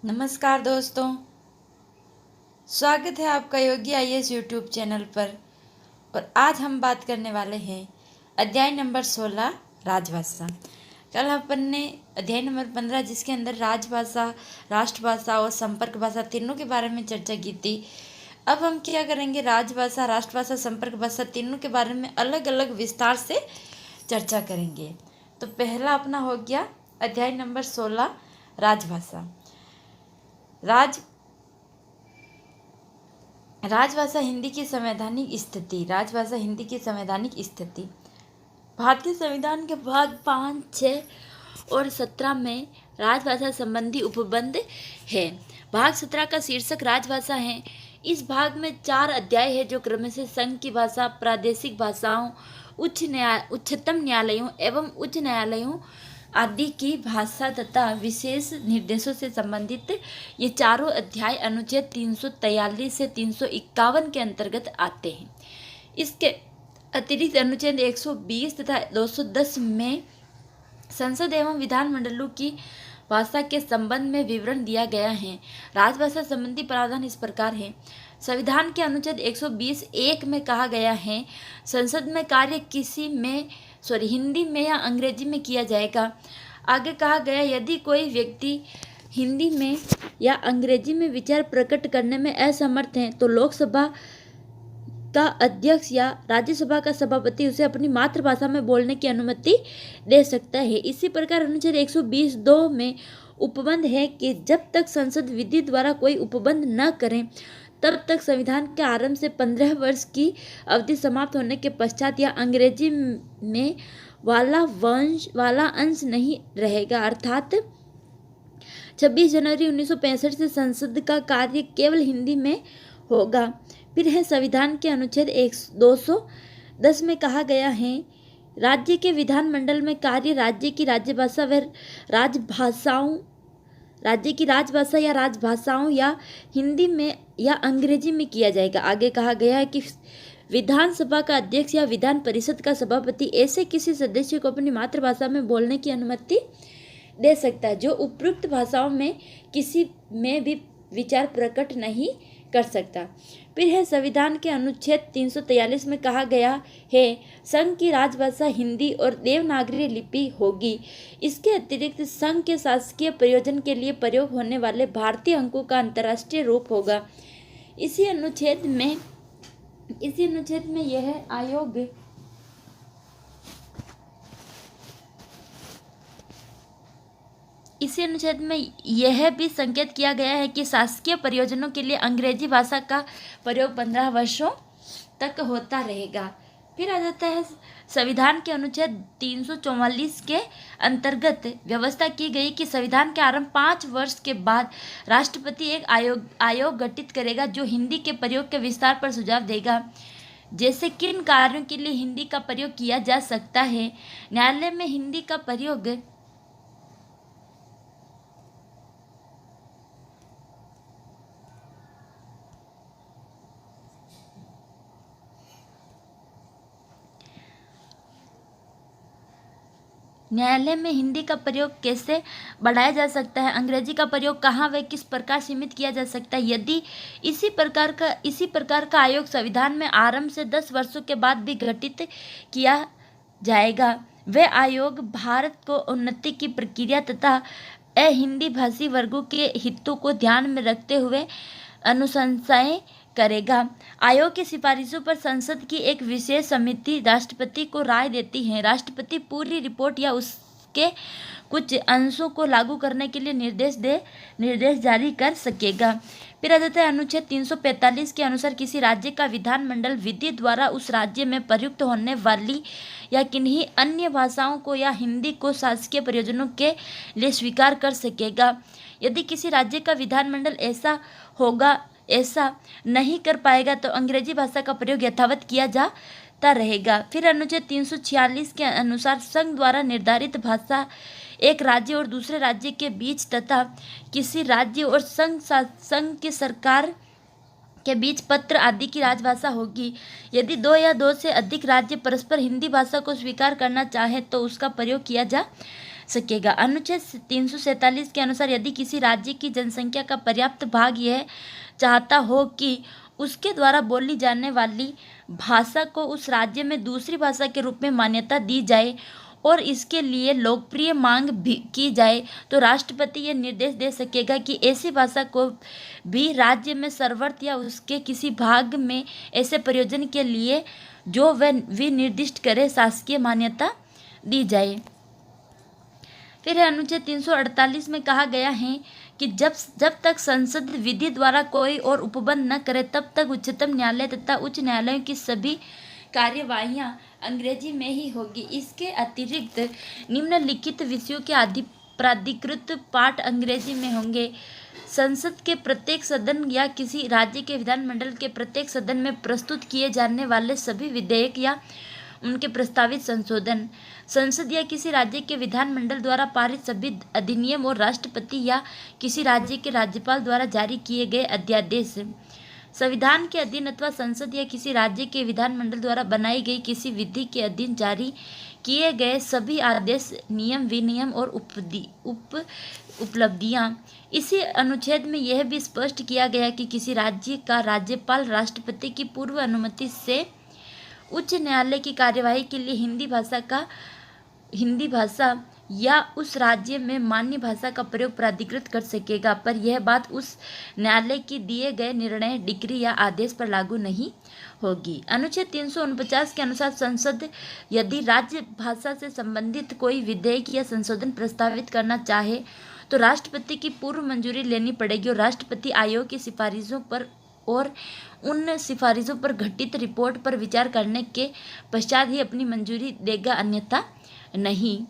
नमस्कार दोस्तों, स्वागत है आपका योगी आईएएस यूट्यूब चैनल पर। और आज हम बात करने वाले हैं अध्याय नंबर 16 राजभाषा। कल अपन ने अध्याय नंबर 15 जिसके अंदर राजभाषा, राष्ट्रभाषा और संपर्क भाषा तीनों के बारे में चर्चा की थी। अब हम क्या करेंगे, राजभाषा, राष्ट्रभाषा, संपर्क भाषा तीनों के बारे में अलग अलग विस्तार से चर्चा करेंगे। तो पहला अपना हो गया अध्याय नंबर 16 राजभाषा। राजभाषा हिंदी की संवैधानिक स्थिति। राजभाषा हिंदी की संवैधानिक स्थिति भारतीय संविधान के भाग 5, 6 और 17 में राजभाषा संबंधी उपबंध है। भाग 17 का शीर्षक राजभाषा है। इस भाग में 4 अध्याय है जो क्रमशः संघ की भाषा, प्रादेशिक भाषाओं, उच्चतम न्यायालयों एवं उच्च न्यायालयों आदि की भाषा तथा विशेष निर्देशों से संबंधित ये चारों अध्याय अनुच्छेद 343 से 351 के अंतर्गत आते हैं। इसके अतिरिक्त अनुच्छेद 120 तथा 210 में संसद एवं विधानमंडलों की भाषा के संबंध में विवरण दिया गया है। राजभाषा संबंधी प्रावधान इस प्रकार है। संविधान के अनुच्छेद 120(1) में कहा गया है, संसद में कार्य हिंदी में या अंग्रेजी में किया जाएगा। आगे कहा गया, यदि कोई व्यक्ति हिंदी में या अंग्रेजी में विचार प्रकट करने में असमर्थ है तो लोकसभा का अध्यक्ष या राज्यसभा का सभापति उसे अपनी मातृभाषा में बोलने की अनुमति दे सकता है। इसी प्रकार अनुच्छेद 120(2) में उपबंध है कि जब तक संसद विधि द्वारा कोई उपबंध न करे तब तक संविधान के आरंभ से 15 वर्ष की अवधि समाप्त होने के पश्चात या अंग्रेजी में वाला अंश नहीं रहेगा। अर्थात 26 जनवरी 1965 से संसद का कार्य केवल हिंदी में होगा। फिर है संविधान के अनुच्छेद 210 में कहा गया है, राज्य के विधानमंडल में कार्य राज्य की राजभाषा या राजभाषाओं या हिंदी में या अंग्रेजी में किया जाएगा। आगे कहा गया है कि विधानसभा का अध्यक्ष या विधान परिषद का सभापति ऐसे किसी सदस्य को अपनी मातृभाषा में बोलने की अनुमति दे सकता है जो उपयुक्त भाषाओं में किसी में भी विचार प्रकट नहीं कर सकता। फिर है संविधान के अनुच्छेद 343 में कहा गया है, संघ की राजभाषा हिंदी और देवनागरी लिपि होगी। इसके अतिरिक्त संघ के शासकीय प्रयोजन के लिए प्रयोग होने वाले भारतीय अंकों का अंतर्राष्ट्रीय रूप होगा। इसी अनुच्छेद में यह भी संकेत किया गया है कि शासकीय प्रयोजनों के लिए अंग्रेजी भाषा का प्रयोग 15 वर्षों तक होता रहेगा। फिर आ जाता है संविधान के अनुच्छेद 344 के अंतर्गत व्यवस्था की गई कि संविधान के आरंभ 5 वर्ष के बाद राष्ट्रपति एक आयोग गठित करेगा जो हिंदी के प्रयोग के विस्तार पर सुझाव देगा, जैसे किन कार्यों के लिए हिंदी का प्रयोग किया जा सकता है। न्यायालय में हिंदी का प्रयोग हिंदी का प्रयोग कैसे बढ़ाया जा सकता है, अंग्रेजी का प्रयोग कहाँ व किस प्रकार सीमित किया जा सकता है। यदि इसी प्रकार का आयोग संविधान में आरंभ से 10 वर्षों के बाद भी गठित किया जाएगा, वह आयोग भारत को उन्नति की प्रक्रिया तथा हिंदी भाषी वर्गों के हितों को ध्यान में रखते हुए अनुशंसाएं करेगा। आयोग की सिफारिशों पर संसद की एक विशेष समिति राष्ट्रपति को राय देती है। राष्ट्रपति पूरी रिपोर्ट या उसके कुछ अंशों को लागू करने के लिए निर्देश जारी कर सकेगा। फिर आ जाता है अनुच्छेद 345 के अनुसार किसी राज्य का विधानमंडल विधि द्वारा उस राज्य में प्रयुक्त होने वाली या किन्हीं अन्य भाषाओं को या हिंदी को शासकीय प्रयोजनों के लिए स्वीकार कर सकेगा। यदि किसी राज्य का विधानमंडल ऐसा नहीं कर पाएगा तो अंग्रेजी भाषा का प्रयोग यथावत किया जाता रहेगा। फिर अनुच्छेद 346 के अनुसार संघ द्वारा निर्धारित भाषा एक राज्य और दूसरे राज्य के बीच तथा किसी राज्य और संघ की सरकार के बीच पत्र आदि की राजभाषा होगी। यदि 2 या 2 से अधिक राज्य परस्पर हिंदी भाषा को स्वीकार करना चाहे तो उसका प्रयोग किया जा सकेगा। अनुच्छेद 347 के अनुसार यदि किसी राज्य की जनसंख्या का पर्याप्त भाग यह चाहता हो कि उसके द्वारा बोली जाने वाली भाषा को उस राज्य में दूसरी भाषा के रूप में मान्यता दी जाए और इसके लिए लोकप्रिय मांग भी की जाए, तो राष्ट्रपति यह निर्देश दे सकेगा कि ऐसी भाषा को भी राज्य में सर्वत्र या उसके किसी भाग में ऐसे प्रयोजन के लिए जो वह विनिर्दिष्ट करे शासकीय मान्यता दी जाए। फिर है अनुच्छेद 348 में कहा गया है कि जब तक संसद विधि द्वारा कोई और उपबंध न करे तब तक उच्चतम न्यायालय तथा उच्च न्यायालयों की सभी कार्यवाहियां अंग्रेजी में ही होगी। इसके अतिरिक्त निम्नलिखित विषयों के प्राधिकृत पाठ अंग्रेजी में होंगे। संसद के प्रत्येक सदन या किसी राज्य के विधानमंडल के प्रत्येक सदन में प्रस्तुत किए जाने वाले सभी विधेयक या उनके प्रस्तावित संशोधन, संसद या किसी राज्य के विधानमंडल द्वारा पारित सभी अधिनियम और राष्ट्रपति या किसी राज्य के राज्यपाल द्वारा जारी किए गए अध्यादेश, संविधान के अधीन अथवा संसद या किसी राज्य के विधानमंडल द्वारा बनाई गई किसी विधि के अधीन जारी किए गए सभी आदेश, नियम, विनियम और उपलब्धियां। इसी अनुच्छेद में यह भी स्पष्ट किया गया कि किसी राज्य का राज्यपाल राष्ट्रपति की पूर्व अनुमति से उच्च न्यायालय की कार्यवाही के लिए हिंदी भाषा या उस राज्य में मान्य भाषा का प्रयोग प्राधिकृत कर सकेगा, पर यह बात उस न्यायालय की दिए गए निर्णय, डिक्री या आदेश पर लागू नहीं होगी। अनुच्छेद 349 के अनुसार संसद यदि राज्य भाषा से संबंधित कोई विधेयक या संशोधन प्रस्तावित करना चाहे तो राष्ट्रपति की पूर्व मंजूरी लेनी पड़ेगी और राष्ट्रपति आयोग की सिफारिशों पर और उन सिफारिशों पर गठित रिपोर्ट पर विचार करने के पश्चात ही अपनी मंजूरी देगा, अन्यथा नहीं।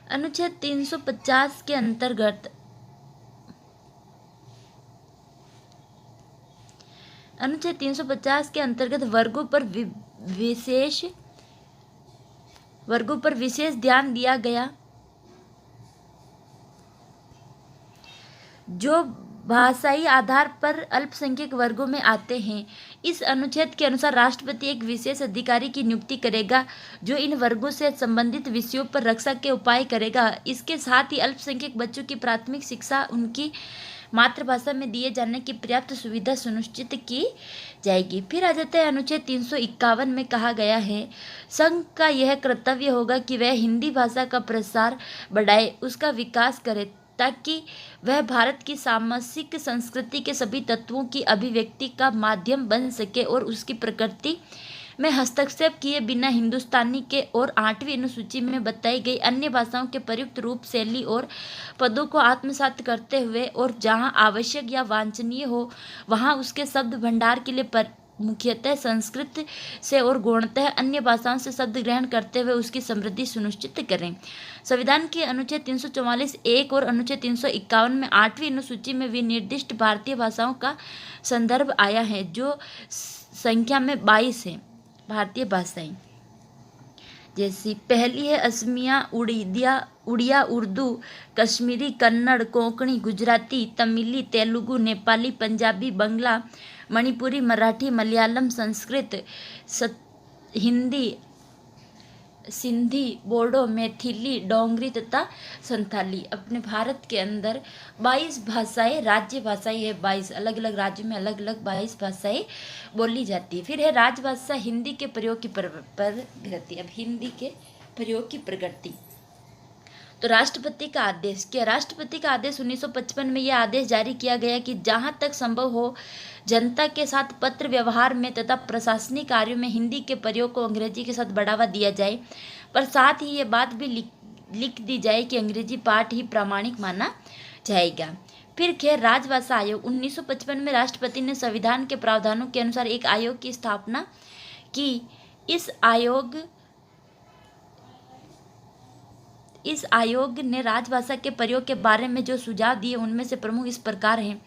अनुच्छेद 350 के अंतर्गत वर्गों पर विशेष ध्यान दिया गया जो भाषाई आधार पर अल्पसंख्यक वर्गों में आते हैं। इस अनुच्छेद के अनुसार राष्ट्रपति एक विशेष अधिकारी की नियुक्ति करेगा जो इन वर्गों से संबंधित विषयों पर रक्षा के उपाय करेगा। इसके साथ ही अल्पसंख्यक बच्चों की प्राथमिक शिक्षा उनकी मातृभाषा में दिए जाने की पर्याप्त सुविधा सुनिश्चित की जाएगी। फिर आ जाता है अनुच्छेद 351 में कहा गया है संघ का यह कर्तव्य होगा कि वह हिंदी भाषा का प्रसार बढ़ाए, उसका विकास करे ताकि वह भारत की सामाजिक संस्कृति के सभी तत्वों की अभिव्यक्ति का माध्यम बन सके और उसकी प्रकृति में हस्तक्षेप किए बिना हिंदुस्तानी के और 8वीं अनुसूची में बताई गई अन्य भाषाओं के प्रयुक्त रूप, शैली और पदों को आत्मसात करते हुए और जहां आवश्यक या वांछनीय हो वहां उसके शब्द भंडार के लिए मुख्यतः संस्कृत से और गौणतः अन्य भाषाओं से शब्द ग्रहण करते हुए उसकी समृद्धि सुनिश्चित करें। संविधान के अनुच्छेद 344(1) और अनुच्छेद 351 में 8वीं अनुसूची में विनिर्दिष्ट भारतीय भाषाओं का संदर्भ आया है जो संख्या में 22 है। भारतीय भाषाएं जैसी पहली है असमिया, उड़िया, उर्दू, कश्मीरी, कन्नड़, कोंकणी, गुजराती, तमिली, तेलुगु, नेपाली, पंजाबी, बंगला, मणिपुरी, मराठी, मलयालम, संस्कृत, हिंदी, सिंधी, बोडो, मैथिली, डोंगरी तथा संथाली। अपने भारत के अंदर 22 भाषाएं राज्य भाषाएं है। 22 अलग अलग राज्यों में अलग अलग 22 भाषाएं बोली जाती है। फिर है राजभाषा हिंदी के प्रयोग की प्रगति। अब हिंदी के प्रयोग की प्रगति तो राष्ट्रपति का आदेश क्या? राष्ट्रपति का आदेश 1955 में यह आदेश जारी किया गया कि जहां तक संभव हो जनता के साथ पत्र व्यवहार में तथा प्रशासनिक कार्यों में हिंदी के प्रयोग को अंग्रेजी के साथ बढ़ावा दिया जाए, पर साथ ही ये बात भी लिख दी जाए कि अंग्रेजी पाठ ही प्रामाणिक माना जाएगा। फिर खैर राजभाषा आयोग 1955 में राष्ट्रपति ने संविधान के प्रावधानों के अनुसार एक आयोग की स्थापना की। इस आयोग ने राजभाषा के प्रयोग के बारे में जो सुझाव दिए उनमें से प्रमुख इस प्रकार हैं।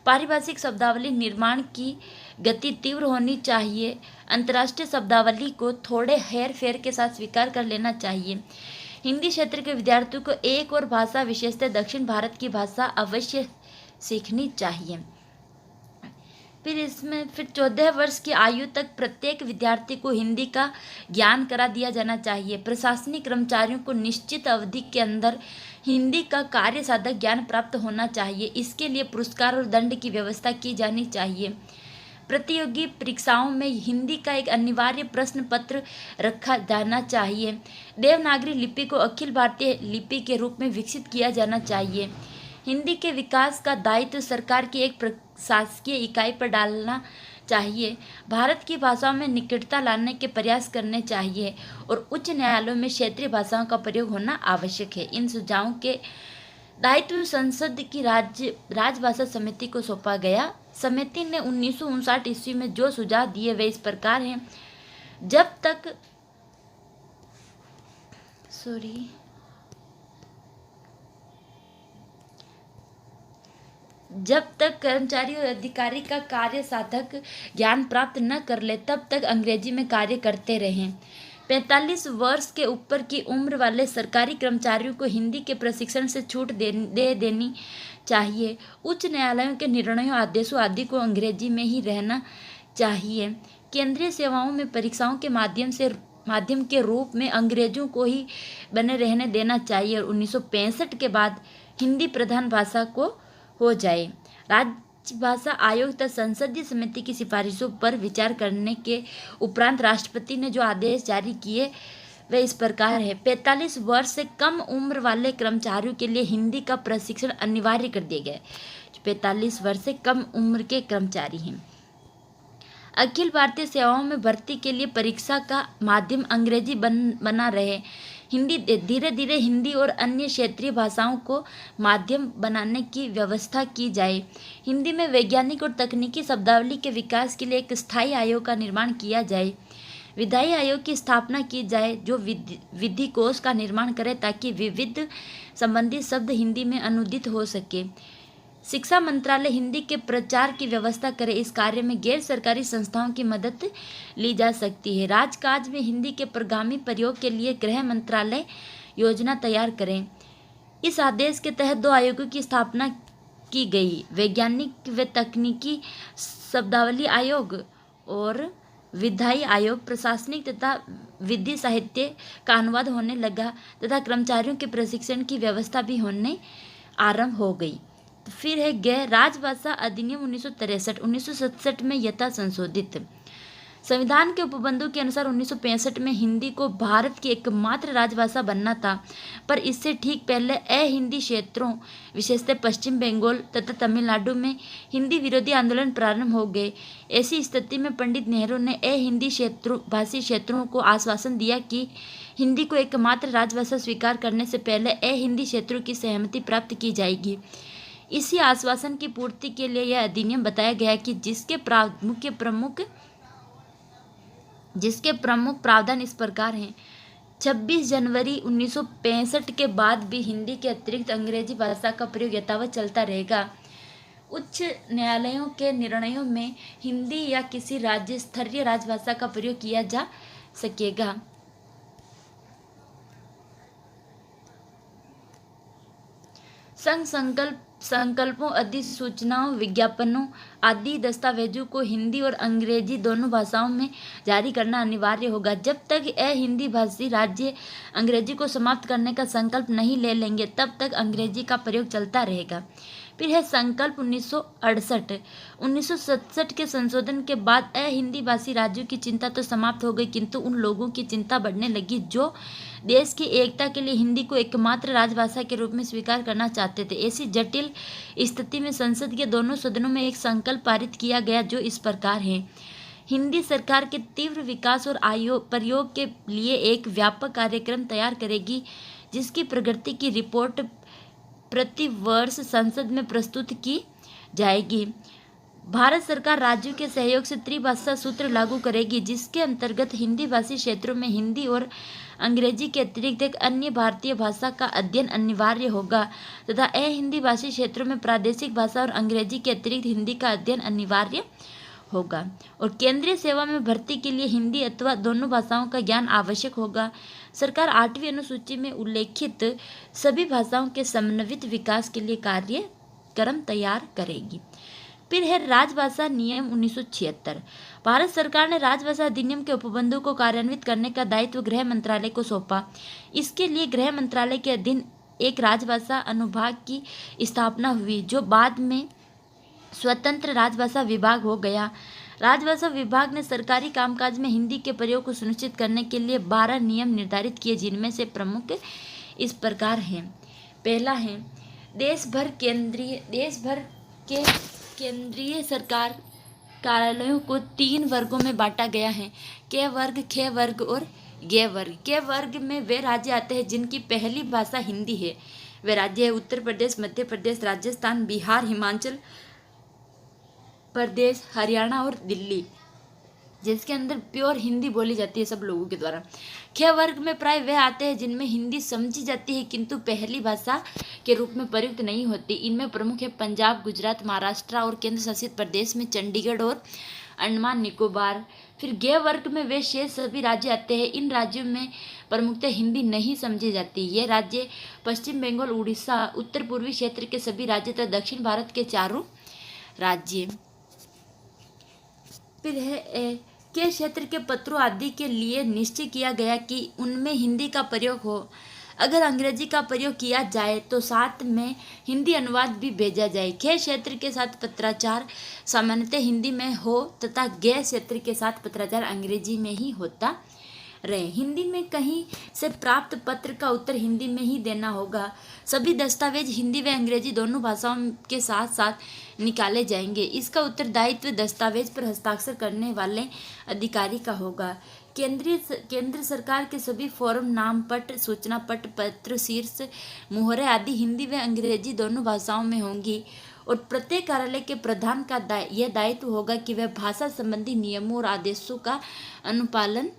पारिभाषिक शब्दावली निर्माण की गति तीव्र होनी चाहिए। अंतर्राष्ट्रीय शब्दावली को थोड़े हेर फेर के साथ स्वीकार कर लेना चाहिए। हिंदी क्षेत्र के विद्यार्थियों को एक और भाषा विशेषतः दक्षिण भारत की भाषा अवश्य सीखनी चाहिए। फिर इसमें 14 वर्ष की आयु तक प्रत्येक विद्यार्थी को हिंदी का ज्ञान करा दिया जाना चाहिए। प्रशासनिक कर्मचारियों को निश्चित अवधि के अंदर हिंदी का कार्य साधक ज्ञान प्राप्त होना चाहिए। इसके लिए पुरस्कार और दंड की व्यवस्था की जानी चाहिए। प्रतियोगी परीक्षाओं में हिंदी का एक अनिवार्य प्रश्न पत्र रखा जाना चाहिए। देवनागरी लिपि को अखिल भारतीय लिपि के रूप में विकसित किया जाना चाहिए। हिंदी के विकास का दायित्व सरकार की एक प्रशासकीय इकाई पर डालना चाहिए। भारत की भाषाओं में निकटता लाने के प्रयास करने चाहिए और उच्च न्यायालयों में क्षेत्रीय भाषाओं का प्रयोग होना आवश्यक है। इन सुझावों के दायित्व संसद की राजभाषा समिति को सौंपा गया। समिति ने 1959 ईस्वी में जो सुझाव दिए वे इस प्रकार हैं। जब तक कर्मचारी और अधिकारी का कार्य साधक ज्ञान प्राप्त न कर ले तब तक अंग्रेजी में कार्य करते रहें। 45 वर्ष के ऊपर की उम्र वाले सरकारी कर्मचारियों को हिंदी के प्रशिक्षण से छूट दे देनी चाहिए। उच्च न्यायालयों के निर्णयों, आदेशों आदि को अंग्रेजी में ही रहना चाहिए। केंद्रीय सेवाओं में परीक्षाओं के माध्यम के रूप में अंग्रेजों को ही बने रहने देना चाहिए और 1965 के बाद हिंदी प्रधान भाषा को हो जाए। राजभाषा आयोग तथा संसदीय समिति की सिफारिशों पर विचार करने के उपरांत राष्ट्रपति ने जो आदेश जारी किए वे इस प्रकार है। 45 वर्ष से कम उम्र वाले कर्मचारियों के लिए हिंदी का प्रशिक्षण अनिवार्य कर दिए गए। 45 वर्ष से कम उम्र के कर्मचारी हैं। अखिल भारतीय सेवाओं में भर्ती के लिए परीक्षा का माध्यम अंग्रेजी बना रहे। हिंदी धीरे धीरे हिंदी और अन्य क्षेत्रीय भाषाओं को माध्यम बनाने की व्यवस्था की जाए। हिंदी में वैज्ञानिक और तकनीकी शब्दावली के विकास के लिए एक स्थायी आयोग का निर्माण किया जाए। विधायी आयोग की स्थापना की जाए जो विधि कोश का निर्माण करे ताकि विविध संबंधित शब्द हिंदी में अनुदित हो सके। शिक्षा मंत्रालय हिंदी के प्रचार की व्यवस्था करे। इस कार्य में गैर सरकारी संस्थाओं की मदद ली जा सकती है। राजकाज में हिंदी के प्रगामी प्रयोग के लिए गृह मंत्रालय योजना तैयार करें। इस आदेश के तहत 2 आयोगों की स्थापना की गई, वैज्ञानिक व तकनीकी शब्दावली आयोग और विधायी आयोग। प्रशासनिक तथा विधि साहित्य का अनुवाद होने लगा तथा कर्मचारियों के प्रशिक्षण की व्यवस्था भी होने आरंभ हो गई। तो फिर है गैर राजभाषा अधिनियम 1967 में यथा संशोधित। संविधान के उपबंधों के अनुसार 1965 में हिंदी को भारत की एकमात्र राजभाषा बनना था, पर इससे ठीक पहले हिंदी क्षेत्रों विशेषतः पश्चिम बंगाल तथा तमिलनाडु में हिंदी विरोधी आंदोलन प्रारंभ हो गए। ऐसी स्थिति में पंडित नेहरू ने हिंदी भाषी क्षेत्रों को आश्वासन दिया कि हिंदी को एकमात्र राजभाषा स्वीकार करने से पहले हिंदी क्षेत्रों की सहमति प्राप्त की जाएगी। इसी आश्वासन की पूर्ति के लिए यह अधिनियम बताया गया कि जिसके प्रमुख प्रावधान इस प्रकार हैं। 26 जनवरी 1965 के बाद भी हिंदी के अतिरिक्त अंग्रेजी भाषा का प्रयोग यथावत चलता रहेगा। उच्च न्यायालयों के निर्णयों में हिंदी या किसी राज्य स्तरीय राजभाषा का प्रयोग किया जा सकेगा। संकल्पों, अधिसूचनाओं, विज्ञापनों आदि दस्तावेजों को हिंदी और अंग्रेजी दोनों भाषाओं में जारी करना अनिवार्य होगा। जब तक हिंदी भाषी राज्य अंग्रेजी को समाप्त करने का संकल्प नहीं ले लेंगे तब तक अंग्रेजी का प्रयोग चलता रहेगा। फिर है संकल्प 1968। 1967 के संशोधन के बाद हिंदी भाषी राज्यों की चिंता तो समाप्त हो गई, किंतु उन लोगों की चिंता बढ़ने लगी जो देश की एकता के लिए हिंदी को एकमात्र राजभाषा के रूप में स्वीकार करना चाहते थे। ऐसी जटिल स्थिति में संसद के दोनों सदनों में एक संकल्प पारित किया गया जो इस प्रकार है। हिंदी सरकार के तीव्र विकास और प्रयोग के लिए एक व्यापक कार्यक्रम तैयार करेगी जिसकी प्रगति की रिपोर्ट प्रति वर्ष संसद में प्रस्तुत की जाएगी। भारत सरकार राज्यों के सहयोग से त्रिभाषा सूत्र लागू करेगी जिसके अंतर्गत हिंदी भाषी क्षेत्रों में हिंदी और अंग्रेजी के अतिरिक्त एक अन्य भारतीय भाषा का अध्ययन अनिवार्य होगा तथा हिंदी भाषी क्षेत्रों में प्रादेशिक भाषा और अंग्रेजी के अतिरिक्त हिंदी का अध्ययन अनिवार्य होगा। और केंद्रीय सेवा में भर्ती के लिए हिंदी अथवा दोनों भाषाओं का ज्ञान आवश्यक होगा। सरकार 8वीं अनुसूची में उल्लेखित सभी भाषाओं के समन्वित विकास के लिए कार्य पाठ्यक्रम तैयार करेगी। फिर है राजभाषा नियम 1976। भारत सरकार ने राजभाषा अधिनियम के उपबंधों को कार्यान्वित करने का दायित्व गृह मंत्रालय को सौंपा। इसके लिए गृह मंत्रालय के अधीन एक राजभाषा अनुभाग की स्थापना हुई, जो बाद में स्वतंत्र राजभाषा विभाग हो गया। राजभाषा विभाग ने सरकारी कामकाज में हिंदी के प्रयोग को सुनिश्चित करने के लिए 12 नियम निर्धारित किए, जिनमें से प्रमुख इस प्रकार हैं। पहला है, देश भर के केंद्रीय सरकार कार्यालयों को 3 वर्गों में बांटा गया है, के वर्ग, ख वर्ग और ग वर्ग। के वर्ग में वे राज्य आते हैं जिनकी पहली भाषा हिंदी है। वे राज्य है उत्तर प्रदेश, मध्य प्रदेश, राजस्थान, बिहार, हिमाचल प्रदेश, हरियाणा और दिल्ली, जिसके अंदर प्योर हिंदी बोली जाती है सब लोगों के द्वारा। ख वर्ग में प्राय वे आते हैं जिनमें हिंदी समझी जाती है किंतु पहली भाषा के रूप में प्रयुक्त नहीं होती। इनमें प्रमुख है पंजाब, गुजरात, महाराष्ट्र और केंद्र शासित प्रदेश में चंडीगढ़ और अंडमान निकोबार। फिर ग वर्ग में वे शेष सभी राज्य आते हैं। इन राज्यों में प्रमुखतः हिंदी नहीं समझी जाती। ये राज्य पश्चिम बंगाल, उड़ीसा, उत्तर पूर्वी क्षेत्र के सभी राज्य तथा दक्षिण भारत के 4 राज्य। फिर है के क्षेत्र के पत्रों आदि के लिए निश्चय किया गया कि उनमें हिंदी का प्रयोग हो। अगर अंग्रेजी का प्रयोग किया जाए तो साथ में हिंदी अनुवाद भी भेजा जाए। खे क्षेत्र के साथ पत्राचार सामान्यतः हिंदी में हो तथा गे क्षेत्र के साथ पत्राचार अंग्रेजी में ही होता रहे। हिंदी में कहीं से प्राप्त पत्र का उत्तर हिंदी में ही देना होगा। सभी दस्तावेज हिंदी व अंग्रेजी दोनों भाषाओं के साथ साथ निकाले जाएंगे। इसका उत्तरदायित्व दस्तावेज पर हस्ताक्षर करने वाले अधिकारी का होगा। केंद्र सरकार के सभी फॉर्म, नाम पत्र, सूचना पत्र, पत्र, शीर्ष, मुहरे आदि हिंदी व अंग्रेजी दोनों भाषाओं में होंगी और प्रत्येक कार्यालय के प्रधान का यह दायित्व होगा कि वह भाषा संबंधी नियमों और आदेशों का अनुपालन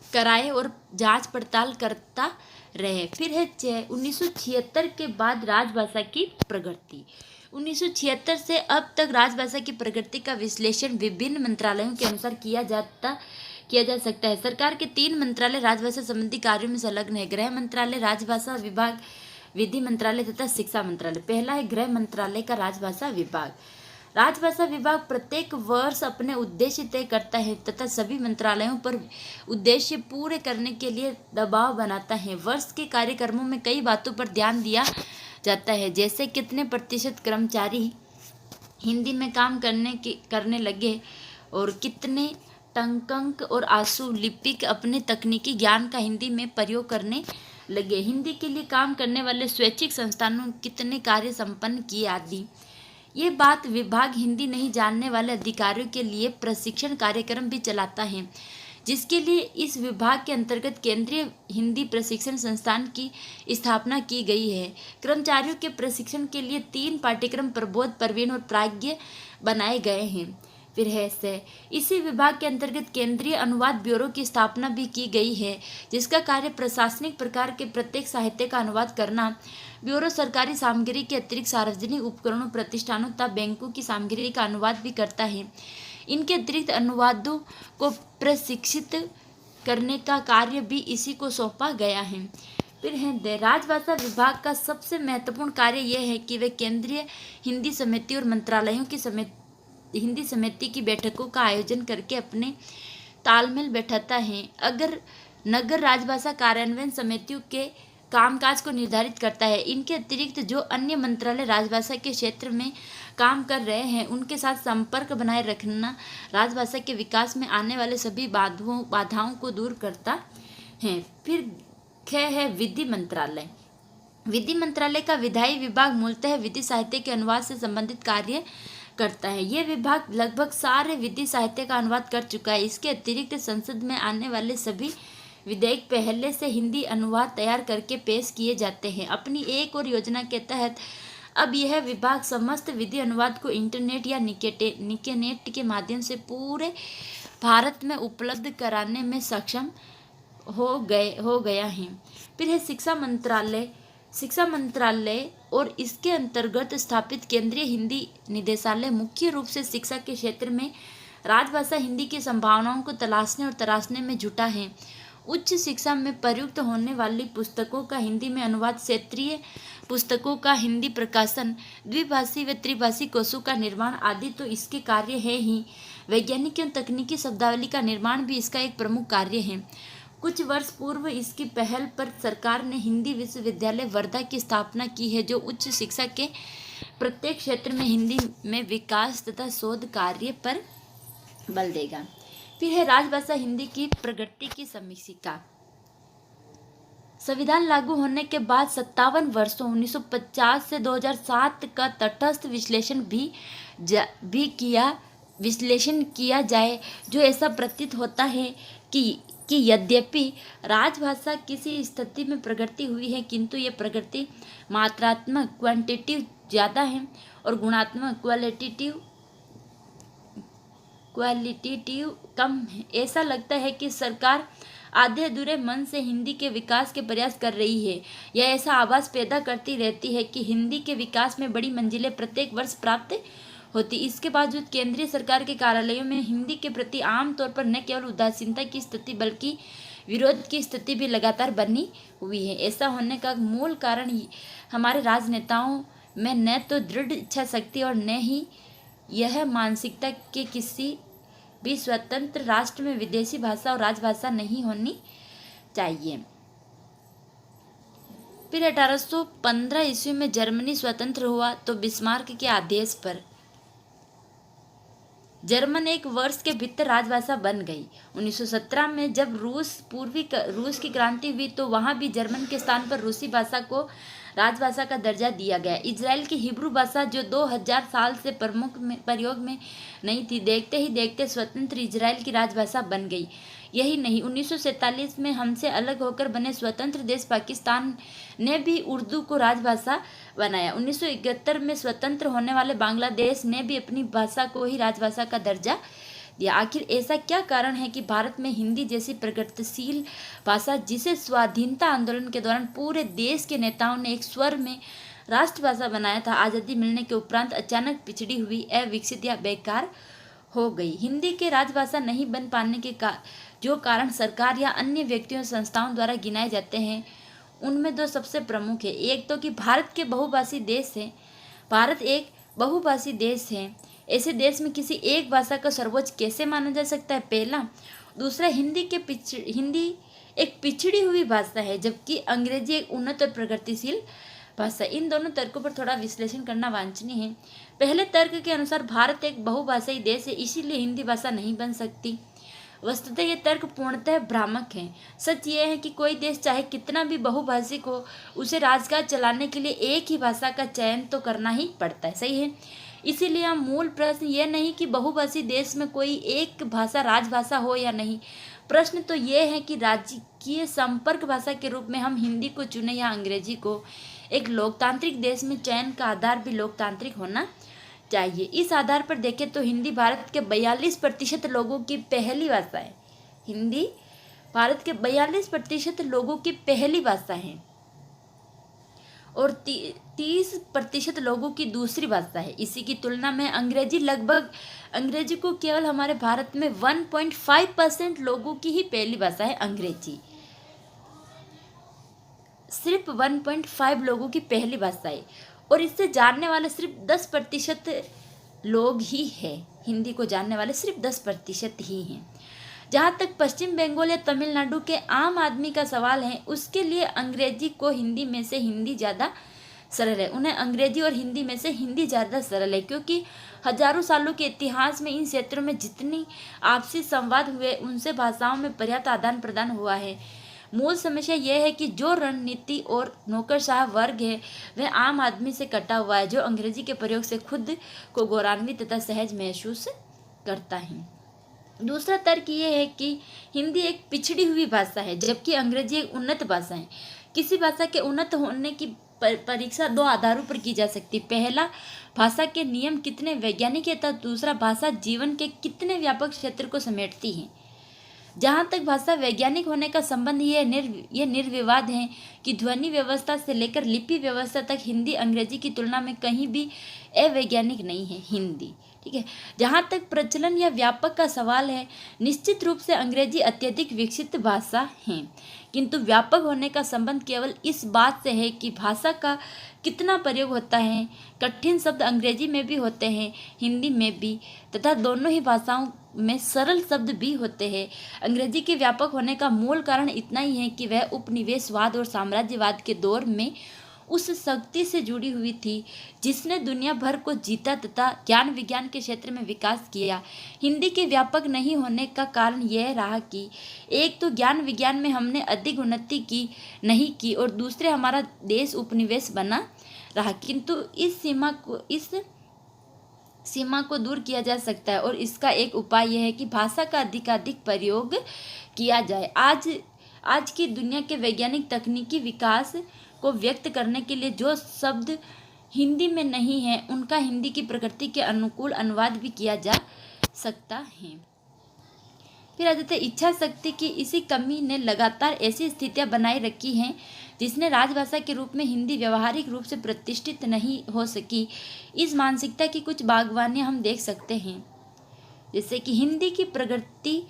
कराए और जांच पड़ताल करता रहे। फिर है 1976 के बाद राजभाषा की प्रगति। 1976 से अब तक राजभाषा की प्रगति का विश्लेषण विभिन्न मंत्रालयों के अनुसार किया जा सकता है। सरकार के 3 मंत्रालय राजभाषा संबंधी कार्यों में संलग्न है: गृह मंत्रालय, राजभाषा विभाग, विधि मंत्रालय तथा शिक्षा मंत्रालय। पहला है गृह मंत्रालय का राजभाषा विभाग। राजभाषा विभाग प्रत्येक वर्ष अपने उद्देश्य तय करता है तथा सभी मंत्रालयों पर उद्देश्य पूरे करने के लिए दबाव बनाता है। वर्ष के कार्यक्रमों में कई बातों पर ध्यान दिया जाता है, जैसे कितने प्रतिशत कर्मचारी हिंदी में काम करने लगे और कितने टंकक और आंसू लिपिक अपने तकनीकी ज्ञान का हिंदी में प्रयोग करने लगे, हिंदी के लिए काम करने वाले स्वैच्छिक संस्थानों कितने कार्य संपन्न किए आदि। ये बात विभाग हिंदी नहीं जानने वाले अधिकारियों के लिए प्रशिक्षण कार्यक्रम भी चलाता है, जिसके लिए इस विभाग के अंतर्गत केंद्रीय हिंदी प्रशिक्षण संस्थान की स्थापना की गई है। कर्मचारियों के प्रशिक्षण के लिए 3 पाठ्यक्रम प्रबोध, प्रवीण और प्राज्ञ बनाए गए हैं। फिर है से इसी विभाग के अंतर्गत केंद्रीय अनुवाद ब्यूरो की स्थापना भी की गई है, जिसका कार्य प्रशासनिक प्रकार के प्रत्येक साहित्य का अनुवाद करना। ब्यूरो सरकारी सामग्री के अतिरिक्त सार्वजनिक उपकरणों, प्रतिष्ठानों तथा बैंकों की सामग्री का अनुवाद भी करता है। इनके अतिरिक्त अनुवादों को प्रशिक्षित करने का कार्य भी इसी को सौंपा गया है। फिर है राजभाषा विभाग का सबसे महत्वपूर्ण कार्य यह है कि वे केंद्रीय हिंदी समिति और मंत्रालयों की हिंदी समिति की बैठकों का आयोजन करके अपने तालमेल बैठाता है। अगर नगर राजभाषा कार्यान्वयन समितियों के कामकाज को निर्धारित करता है। इनके अतिरिक्त जो अन्य मंत्रालय राजभाषा के क्षेत्र में काम कर रहे हैं, उनके साथ संपर्क बनाए रखना राजभाषा के विकास में आने वाले सभी बाधाओं को दूर करता है। फिर है विधि मंत्रालय। विधि मंत्रालय का विधायी विभाग मूलतः विधि साहित्य के अनुवाद से संबंधित कार्य करता है। यह विभाग लगभग सारे विधि साहित्य का अनुवाद कर चुका है। इसके अतिरिक्त संसद में आने वाले सभी विधेयक पहले से हिंदी अनुवाद तैयार करके पेश किए जाते हैं। अपनी एक और योजना के तहत अब यह विभाग समस्त विधि अनुवाद को इंटरनेट या निकेनेट के माध्यम से पूरे भारत में उपलब्ध कराने में सक्षम हो गया है। फिर है शिक्षा मंत्रालय और इसके अंतर्गत स्थापित केंद्रीय हिंदी निदेशालय मुख्य रूप से शिक्षा के क्षेत्र में राजभाषा हिंदी की संभावनाओं को तलाशने में जुटा है उच्च शिक्षा में प्रयुक्त होने वाली पुस्तकों का हिंदी में अनुवाद, क्षेत्रीय पुस्तकों का हिंदी प्रकाशन, द्विभाषी व त्रिभाषी कोशों का निर्माण आदि तो इसके कार्य है ही। वैज्ञानिक एवं तकनीकी शब्दावली का निर्माण भी इसका एक प्रमुख कार्य है। कुछ वर्ष पूर्व इसकी पहल पर सरकार ने हिंदी विश्वविद्यालय वर्धा की स्थापना की है, जो उच्च शिक्षा के प्रत्येक क्षेत्र में हिंदी में विकास तथा शोध कार्य पर बल देगा। फिर है राजभाषा हिंदी की प्रगति की समीक्षा। संविधान लागू होने के बाद 57 वर्षों 1950 से 2007 का तटस्थ विश्लेषण किया जाए, जो ऐसा प्रतीत होता है कि यद्यपि राजभाषा किसी स्थिति में प्रगति हुई है, किंतु ये प्रगति मात्रात्मक क्वांटिटिव ज़्यादा है और गुणात्मक क्वालिटेटिव कम है। ऐसा लगता है कि सरकार आधे अधूरे मन से हिंदी के विकास के प्रयास कर रही है। यह ऐसा आभास पैदा करती रहती है कि हिंदी के विकास में बड़ी मंजिलें प्रत्येक वर्ष प्राप्त होती। इसके बावजूद केंद्रीय सरकार के कार्यालयों में हिंदी के प्रति आमतौर पर न केवल उदासीनता की स्थिति बल्कि विरोध की स्थिति भी लगातार बनी हुई है। ऐसा होने का मूल कारण हमारे राजनेताओं में न तो दृढ़ इच्छा शक्ति और न ही यह मानसिकता कि किसी भी स्वतंत्र राष्ट्र में विदेशी भाषा और राजभाषा नहीं होनी चाहिए। फिर 1815 ईस्वी में जर्मनी स्वतंत्र हुआ तो बिस्मार्क के आदेश पर जर्मन एक वर्ष के भीतर राजभाषा बन गई। 1917 में जब रूस की क्रांति हुई तो वहां भी जर्मन के स्थान पर रूसी भाषा को राजभाषा का दर्जा दिया गया। इजराइल की हिब्रू भाषा, जो 2000 साल से प्रयोग में नहीं थी, देखते ही देखते स्वतंत्र इजराइल की राजभाषा बन गई। यही नहीं, 1947 में हमसे अलग होकर बने स्वतंत्र देश पाकिस्तान ने भी उर्दू को राजभाषा बनाया। 1971 में स्वतंत्र होने वाले बांग्लादेश ने भी अपनी भाषा को ही राजभाषा का दर्जा दिया। आखिर ऐसा क्या कारण है कि भारत में हिंदी जैसी प्रगतिशील भाषा, जिसे स्वाधीनता आंदोलन के दौरान पूरे देश के नेताओं ने एक स्वर में राष्ट्रभाषा बनाया था, आज़ादी मिलने के उपरांत अचानक पिछड़ी हुई, अविकसित या बेकार हो गई। हिंदी के राजभाषा नहीं बन पाने के जो कारण सरकार या अन्य व्यक्तियों संस्थाओं द्वारा गिनाए जाते हैं, उनमें दो सबसे प्रमुख है। एक तो कि भारत एक बहुभाषी देश है। ऐसे देश में किसी एक भाषा को सर्वोच्च कैसे माना जा सकता है? पहला। दूसरा, हिंदी एक पिछड़ी हुई भाषा है, जबकि अंग्रेजी एक उन्नत और प्रगतिशील भाषा। इन दोनों तर्कों पर थोड़ा विश्लेषण करना वांछनीय है। पहले तर्क के अनुसार भारत एक बहुभाषाई देश है, इसीलिए हिंदी भाषा नहीं बन सकती। वस्तुतः यह तर्क पूर्णतः भ्रामक है। सच यह है कि कोई देश चाहे कितना भी बहुभाषिक हो, उसे राजकाज चलाने के लिए एक ही भाषा का चयन तो करना ही पड़ता है। सही है। इसीलिए हम मूल प्रश्न यह नहीं कि बहुभाषी देश में कोई एक भाषा राजभाषा हो या नहीं। प्रश्न तो यह है कि राजकीय संपर्क भाषा के रूप में हम हिंदी को चुने या अंग्रेजी को। एक लोकतांत्रिक देश में चयन का आधार भी लोकतांत्रिक होना चाहिए। इस आधार पर देखें तो हिंदी भारत के 42% लोगों की पहली भाषा है। हिंदी भारत के 42% लोगों की पहली भाषा है और 30% लोगों की दूसरी भाषा है। इसी की तुलना में अंग्रेजी को केवल हमारे भारत में 1.5% लोगों की ही पहली भाषा है। अंग्रेजी सिर्फ 1.5 लोगों की पहली भाषा है और इससे जानने वाले सिर्फ 10% लोग ही हैं। हिंदी को जानने वाले सिर्फ 10% ही हैं। जहाँ तक पश्चिम बंगाल या तमिलनाडु के आम आदमी का सवाल है, उसके लिए अंग्रेजी को हिंदी में से हिंदी ज़्यादा सरल है। उन्हें अंग्रेजी और हिंदी में से हिंदी ज़्यादा सरल है, क्योंकि हजारों सालों के इतिहास में इन क्षेत्रों में जितनी आपसी संवाद हुए, उनसे भाषाओं में पर्याप्त आदान प्रदान हुआ है। मूल समस्या यह है कि जो रणनीति और नौकरशाह वर्ग है, वह आम आदमी से कटा हुआ है, जो अंग्रेजी के प्रयोग से खुद को गौरवान्वित तथा सहज महसूस करता है। दूसरा तर्क यह है कि हिंदी एक पिछड़ी हुई भाषा है, जबकि अंग्रेजी एक उन्नत भाषा है। किसी भाषा के उन्नत होने की परीक्षा दो आधारों पर की जा सकती है। पहला, भाषा के नियम कितने वैज्ञानिक है, तथा दूसरा, भाषा जीवन के कितने व्यापक क्षेत्र को समेटती है। जहाँ तक भाषा वैज्ञानिक होने का संबंध ये निर्विवाद है कि ध्वनि व्यवस्था से लेकर लिपि व्यवस्था तक हिंदी अंग्रेजी की तुलना में कहीं भी अवैज्ञानिक नहीं है। हिंदी ठीक है। जहाँ तक प्रचलन या व्यापक का सवाल है, निश्चित रूप से अंग्रेजी अत्यधिक विकसित भाषा है, किंतु व्यापक होने का संबंध केवल इस बात से है कि भाषा का कितना प्रयोग होता है। कठिन शब्द अंग्रेजी में भी होते हैं, हिंदी में भी, तथा दोनों ही भाषाओं में सरल शब्द भी होते हैं। अंग्रेजी के व्यापक होने का मूल कारण इतना ही है कि वह उपनिवेशवाद और साम्राज्यवाद के दौर में उस शक्ति से जुड़ी हुई थी जिसने दुनिया भर को जीता तथा ज्ञान विज्ञान के क्षेत्र में विकास किया। हिंदी के व्यापक नहीं होने का कारण यह रहा कि एक तो ज्ञान विज्ञान में हमने अधिक उन्नति की नहीं की और दूसरे हमारा देश उपनिवेश बना रहा। किंतु इस सीमा को दूर किया जा सकता है और इसका एक उपाय यह है कि भाषा का अधिकाधिक प्रयोग किया जाए। आज की दुनिया के वैज्ञानिक तकनीकी विकास को व्यक्त करने के लिए जो शब्द हिंदी में नहीं है, उनका हिंदी की प्रकृति के अनुकूल अनुवाद भी किया जा सकता है। फिर आ जाते हैं इच्छा शक्ति की इसी कमी ने लगातार ऐसी स्थितियां बनाए रखी हैं जिसने राजभाषा के रूप में हिंदी व्यवहारिक रूप से प्रतिष्ठित नहीं हो सकी। इस मानसिकता की कुछ बागवानियां हम देख सकते हैं, जैसे कि हिंदी की प्रगति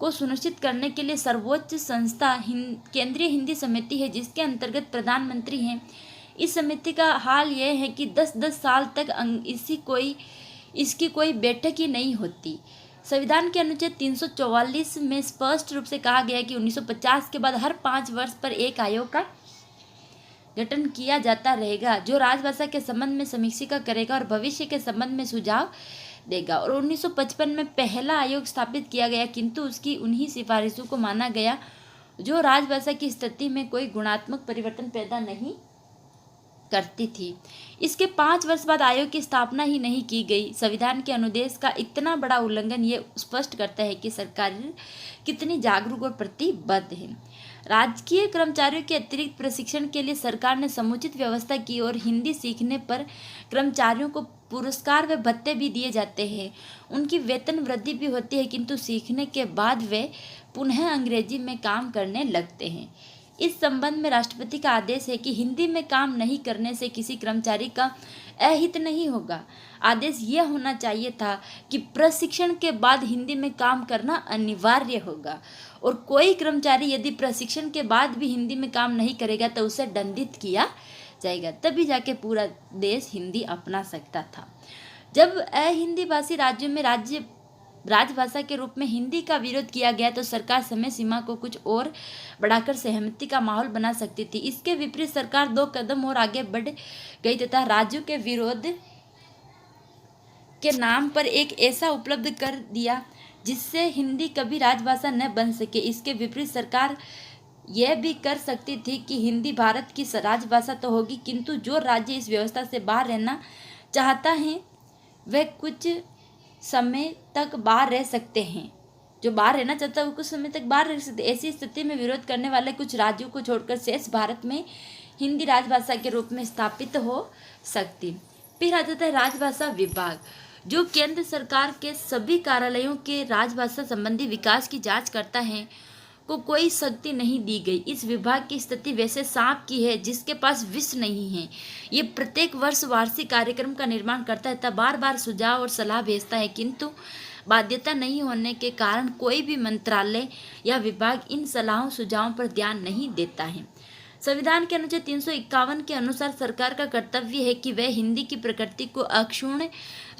को सुनिश्चित करने के लिए सर्वोच्च संस्था केंद्रीय हिंदी समिति है, जिसके अंतर्गत प्रधानमंत्री हैं। इस समिति का हाल यह है कि 10-10 साल तक इसकी कोई बैठक ही नहीं होती। संविधान के अनुच्छेद 344 में स्पष्ट रूप से कहा गया है कि 1950 के बाद हर 5 वर्ष पर एक आयोग का गठन किया जाता रहेगा, जो राजभाषा के संबंध में समीक्षा करेगा और भविष्य के संबंध में सुझाव देगा। और 1955 में पहला आयोग स्थापित किया गया, किंतु उसकी उन्हीं सिफारिशों को माना गया जो राजभाषा की स्थिति में कोई गुणात्मक परिवर्तन पैदा नहीं करती थी। इसके 5 वर्ष बाद आयोग की स्थापना ही नहीं की गई। संविधान के अनुदेश का इतना बड़ा उल्लंघन ये स्पष्ट करता है कि सरकार कितनी जागरूक और प्रतिबद्ध है। राजकीय कर्मचारियों के अतिरिक्त प्रशिक्षण के लिए सरकार ने समुचित व्यवस्था की और हिंदी सीखने पर कर्मचारियों को पुरस्कार व भत्ते भी दिए जाते हैं। उनकी वेतन वृद्धि भी होती है, किंतु सीखने के बाद वे पुनः अंग्रेजी में काम करने लगते हैं। इस संबंध में राष्ट्रपति का आदेश है कि हिंदी में काम नहीं करने से किसी कर्मचारी का अहित नहीं होगा। आदेश यह होना चाहिए था कि प्रशिक्षण के बाद हिंदी में काम करना अनिवार्य होगा और कोई कर्मचारी यदि प्रशिक्षण के बाद भी हिंदी में काम नहीं करेगा तो उसे दंडित किया जाएगा। तभी जाके पूरा देश हिंदी अपना सकता था। जब अहिंदी भाषी राज्यों में राजभाषा के रूप में हिंदी का विरोध किया गया तो सरकार समय सीमा को कुछ और बढ़ाकर सहमति का माहौल बना सकती थी। इसके विपरीत सरकार 2 कदम और आगे बढ़ गई तथा राज्यों के विरोध के नाम पर एक ऐसा उपलब्ध कर दिया जिससे हिंदी कभी राजभाषा न बन सके। इसके विपरीत सरकार यह भी कर सकती थी कि हिंदी भारत की राजभाषा तो होगी, किंतु जो राज्य इस व्यवस्था से बाहर रहना चाहता है वह कुछ समय तक बाहर रह सकते हैं। जो बाहर रहना चाहता है वो कुछ समय तक बाहर रह सकते। ऐसी स्थिति में विरोध करने वाले कुछ राज्यों को छोड़कर शेष भारत में हिंदी राजभाषा के रूप में स्थापित हो सकती। फिर आ जाता है राजभाषा विभाग, जो केंद्र सरकार के सभी कार्यालयों के राजभाषा संबंधी विकास की जांच करता है, को कोई शक्ति नहीं दी गई। इस विभाग की स्थिति वैसे सांप की है जिसके पास विष नहीं है। ये प्रत्येक वर्ष वार्षिक कार्यक्रम का निर्माण करता है तथा बार बार सुझाव और सलाह भेजता है, किंतु बाध्यता नहीं होने के कारण कोई भी मंत्रालय या विभाग इन सलाहों सुझावों पर ध्यान नहीं देता है। संविधान के अनुच्छेद 351 के अनुसार सरकार का कर्तव्य है कि वह हिंदी की प्रकृति को अक्षुण्ण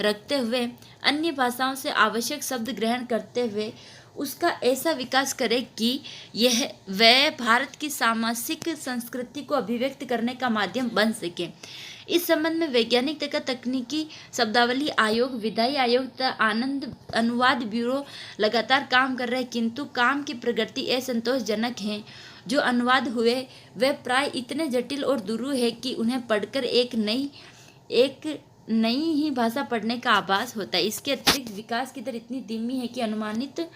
रखते हुए अन्य भाषाओं से आवश्यक शब्द ग्रहण करते हुए उसका ऐसा विकास करे कि वह भारत की सामासिक संस्कृति को अभिव्यक्त करने का माध्यम बन सके। इस संबंध में वैज्ञानिक तथा तकनीकी शब्दावली आयोग, विधायी आयोग तथा आनंद अनुवाद ब्यूरो लगातार काम कर रहे हैं, किंतु काम की प्रगति असंतोषजनक है। जो अनुवाद हुए वे प्राय इतने जटिल और दुरूह है कि उन्हें पढ़कर एक नई ही भाषा पढ़ने का आभास होता है। इसके अतिरिक्त विकास की दर इतनी धीमी है कि अनुमानित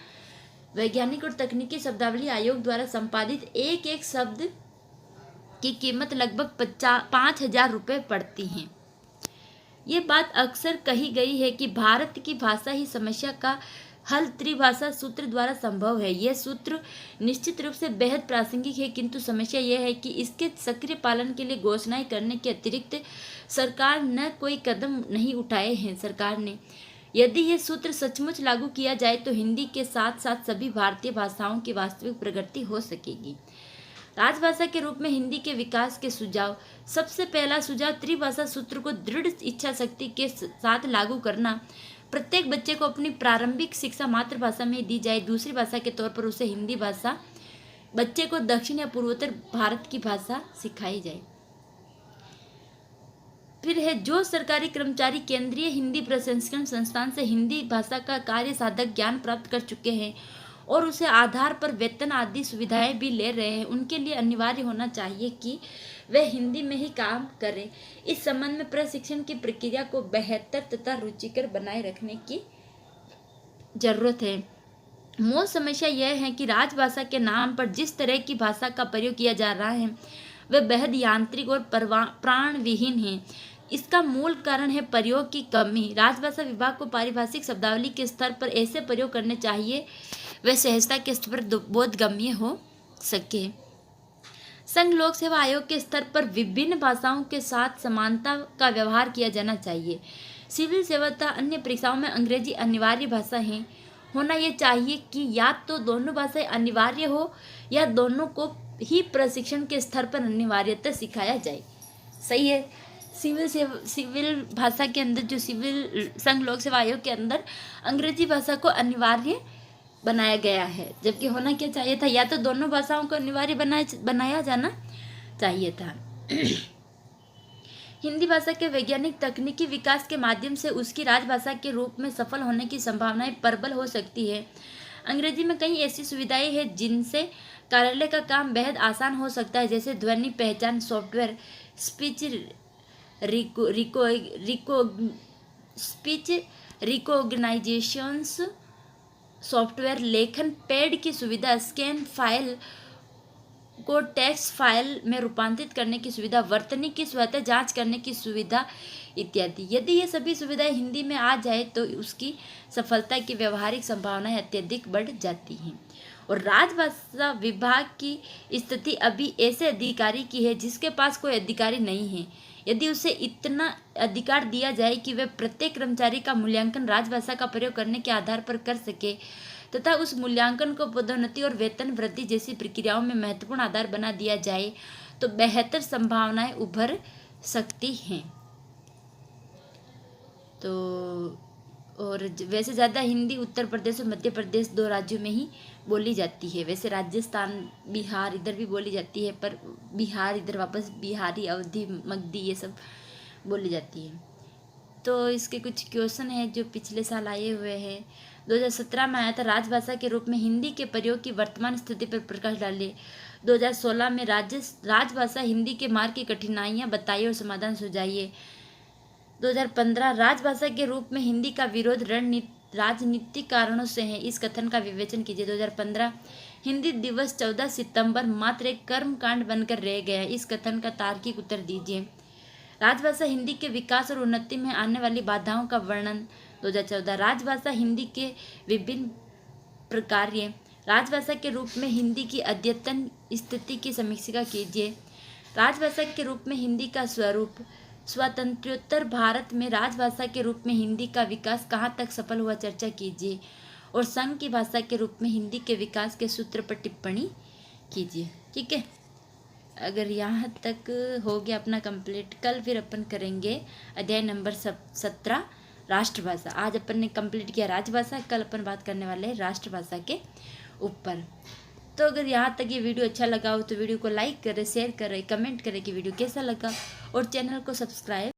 वैज्ञानिक और तकनीकी शब्दावली आयोग द्वारा संपादित एक शब्द की कीमत लगभग 5,000 रुपये पड़ती है। ये बात अक्सर कही गई है कि भारत की भाषा ही समस्या का हल त्रिभाषा सूत्र द्वारा संभव है। यह सूत्र निश्चित रूप से बेहद प्रासंगिक है, किंतु समस्या यह है कि इसके सक्रिय पालन के लिए घोषणाएं करने के अतिरिक्त सरकार न कोई कदम नहीं उठाए हैं। सरकार ने यदि ये सूत्र सचमुच लागू किया जाए तो हिंदी के साथ साथ सभी भारतीय भाषाओं की वास्तविक प्रगति हो सकेगी। राजभाषा के रूप में हिंदी के विकास के सुझाव। सबसे पहला सुझाव, त्रिभाषा सूत्र को दृढ़ इच्छा शक्ति के साथ लागू करना। प्रत्येक बच्चे को अपनी प्रारंभिक शिक्षा मातृभाषा में दी जाए। दूसरी भाषा के तौर पर उसे हिंदी भाषा, बच्चे को दक्षिण या पूर्वोत्तर भारत की भाषा सिखाई जाए। फिर है, जो सरकारी कर्मचारी केंद्रीय हिंदी प्रशिक्षण संस्थान से हिंदी भाषा का कार्य साधक ज्ञान प्राप्त कर चुके हैं और उसे आधार पर वेतन आदि सुविधाएं भी ले रहे हैं, उनके लिए अनिवार्य होना चाहिए कि वे हिंदी में ही काम करें। इस संबंध में प्रशिक्षण की प्रक्रिया को बेहतर तथा रुचिकर बनाए रखने की जरूरत है। मूल समस्या यह है कि राजभाषा के नाम पर जिस तरह की भाषा का प्रयोग किया जा रहा है वह बेहद यांत्रिक और प्राण विहीन है। इसका मूल कारण है प्रयोग की कमी। राजभाषा विभाग को पारिभाषिक शब्दावली के स्तर पर ऐसे प्रयोग करने चाहिए वे सहजता के स्तर पर बोधगम्य हो सके। संघ लोक सेवा आयोग के स्तर पर विभिन्न भाषाओं के साथ समानता का व्यवहार किया जाना चाहिए। सिविल सेवा तथा अन्य परीक्षाओं में अंग्रेजी अनिवार्य भाषा है। होना यह चाहिए कि या तो दोनों भाषाएं अनिवार्य हो या दोनों को ही प्रशिक्षण के स्तर पर अनिवार्यता सिखाया जाए। सही है। सिविल भाषा के अंदर, जो सिविल संघ लोक सेवा आयोग के अंदर अंग्रेजी भाषा को अनिवार्य बनाया गया है, जबकि होना क्या चाहिए था, या तो दोनों भाषाओं को अनिवार्य बनाया जाना चाहिए था। हिंदी भाषा के वैज्ञानिक तकनीकी विकास के माध्यम से उसकी राजभाषा के रूप में सफल होने की संभावनाएं प्रबल हो सकती है। अंग्रेजी में कई ऐसी सुविधाएं हैं जिनसे कार्यालय का काम बेहद आसान हो सकता है, जैसे ध्वनि पहचान सॉफ्टवेयर, स्पीच रिकॉग्नाइजेशंस सॉफ्टवेयर, लेखन पैड की सुविधा, स्कैन फाइल को टेक्स्ट फाइल में रूपांतरित करने की सुविधा, वर्तनी की स्वतः जांच करने की सुविधा इत्यादि। यदि ये सभी सुविधाएं हिंदी में आ जाए तो उसकी सफलता की व्यवहारिक संभावनाएं अत्यधिक बढ़ जाती हैं। और राजभाषा विभाग की स्थिति अभी ऐसे अधिकारी की है जिसके पास कोई अधिकारी नहीं है। यदि उसे इतना अधिकार दिया जाए कि वह प्रत्येक कर्मचारी का मूल्यांकन राजभाषा का प्रयोग करने के आधार पर कर सके तथा उस मूल्यांकन को पदोन्नति और वेतन वृद्धि जैसी प्रक्रियाओं में महत्वपूर्ण आधार बना दिया जाए तो बेहतर संभावनाएं उभर सकती हैं। तो और वैसे ज़्यादा हिंदी उत्तर प्रदेश और मध्य प्रदेश 2 राज्यों में ही बोली जाती है। वैसे राजस्थान, बिहार इधर भी बोली जाती है, पर बिहार इधर वापस बिहारी, अवधी, मगधी ये सब बोली जाती है। तो इसके कुछ क्वेश्चन है जो पिछले साल आए हुए हैं। 2017 में आया था, राजभाषा के रूप में हिंदी के प्रयोग की वर्तमान स्थिति पर प्रकाश डाले। 2016 में राजभाषा हिंदी के मार्ग की कठिनाइयाँ बताइए और समाधान सुझाइए। 2015 राजभाषा के रूप में हिंदी का विरोध राजनीतिक कारणों से है, इस कथन का विवेचन कीजिए। 2015 हिंदी दिवस 14 सितंबर मात्र एक कर्मकांड बनकर रह गया, इस कथन का तार्किक उत्तर दीजिए। राजभाषा हिंदी के विकास और उन्नति में आने वाली बाधाओं का वर्णन। 2014 राजभाषा हिंदी के विभिन्न प्रकार्य। राजभाषा के रूप में हिंदी की अद्यतन स्थिति की समीक्षा कीजिए। राजभाषा के रूप में हिंदी का स्वरूप। स्वतंत्रोत्तर भारत में राजभाषा के रूप में हिंदी का विकास कहाँ तक सफल हुआ, चर्चा कीजिए। और संघ की भाषा के रूप में हिंदी के विकास के सूत्र पर टिप्पणी कीजिए। ठीक है, अगर यहाँ तक हो गया अपना कंप्लीट, कल फिर अपन करेंगे अध्याय नंबर 17 राष्ट्रभाषा। आज अपन ने कंप्लीट किया राजभाषा, कल अपन बात करने वाले हैं राष्ट्रभाषा के ऊपर। तो अगर यहाँ तक ये वीडियो अच्छा लगा हो तो वीडियो को लाइक करें, शेयर करें, कमेंट करें कि वीडियो कैसा लगा और चैनल को सब्सक्राइब